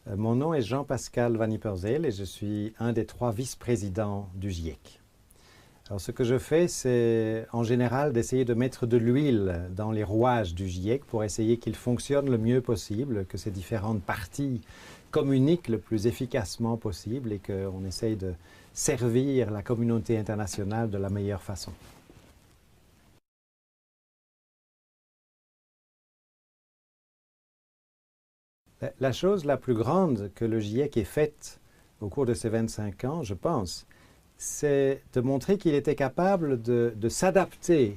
Mon nom est Jean-Pascal Van Ypersele et je suis un des 3 vice-présidents du GIEC. Alors ce que je fais, c'est en général d'essayer de mettre de l'huile dans les rouages du GIEC pour essayer qu'il fonctionne le mieux possible, que ces différentes parties communiquent le plus efficacement possible et qu'on essaye de servir la communauté internationale de la meilleure façon. La chose la plus grande que le GIEC ait faite au cours de ces 25 ans, je pense, c'est de montrer qu'il était capable de s'adapter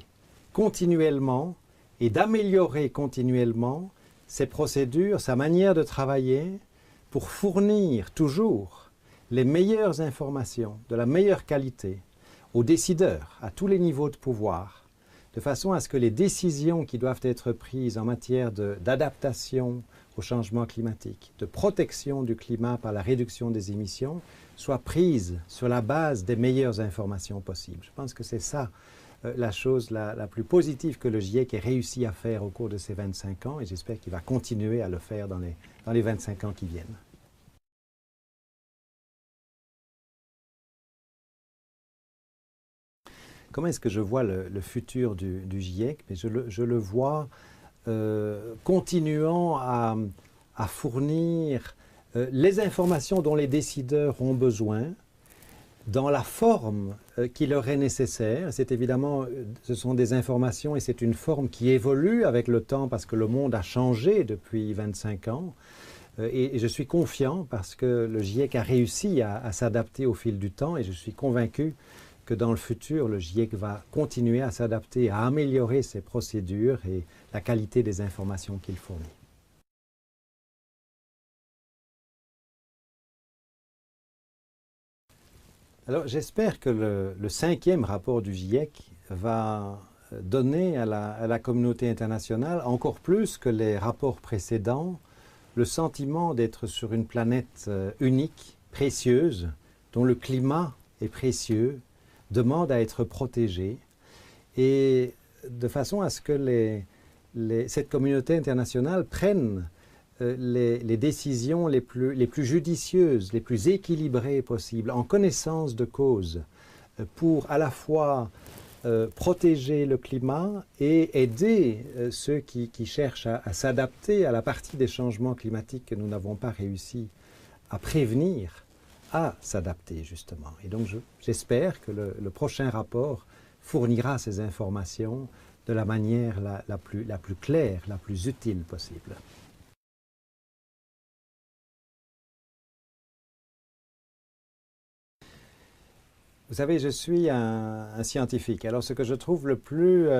continuellement et d'améliorer continuellement ses procédures, sa manière de travailler pour fournir toujours les meilleures informations de la meilleure qualité aux décideurs, à tous les niveaux de pouvoir, de façon à ce que les décisions qui doivent être prises en matière d'adaptation au changement climatique, de protection du climat par la réduction des émissions, soient prises sur la base des meilleures informations possibles. Je pense que c'est ça la chose la plus positive que le GIEC ait réussi à faire au cours de ces 25 ans et j'espère qu'il va continuer à le faire dans les 25 ans qui viennent. Comment est-ce que je vois le futur du GIEC? Mais je le vois continuant à fournir les informations dont les décideurs ont besoin dans la forme qui leur est nécessaire. C'est évidemment, ce sont des informations et c'est une forme qui évolue avec le temps parce que le monde a changé depuis 25 ans. Et je suis confiant parce que le GIEC a réussi à s'adapter au fil du temps et je suis convaincu que dans le futur, le GIEC va continuer à s'adapter, à améliorer ses procédures et la qualité des informations qu'il fournit. Alors j'espère que le 5e rapport du GIEC va donner à la communauté internationale, encore plus que les rapports précédents, le sentiment d'être sur une planète unique, précieuse, dont le climat est précieux, demande à être protégé et de façon à ce que cette communauté internationale prenne les décisions les plus judicieuses, les plus équilibrées possibles, en connaissance de cause, pour à la fois protéger le climat et aider ceux qui cherchent à s'adapter à la partie des changements climatiques que nous n'avons pas réussi à prévenir, à s'adapter justement. Et donc j'espère que le prochain rapport fournira ces informations de la manière la plus claire, la plus utile possible. Vous savez, je suis un scientifique. Alors ce que je trouve le plus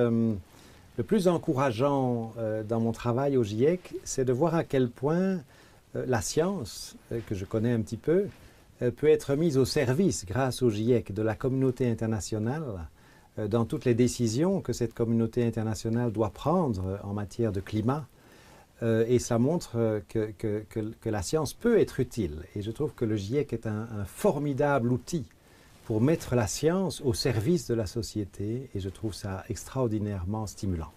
encourageant dans mon travail au GIEC, c'est de voir à quel point la science, que je connais un petit peu, peut être mise au service, grâce au GIEC, de la communauté internationale dans toutes les décisions que cette communauté internationale doit prendre en matière de climat. Et ça montre que la science peut être utile. Et je trouve que le GIEC est un formidable outil pour mettre la science au service de la société. Et je trouve ça extraordinairement stimulant.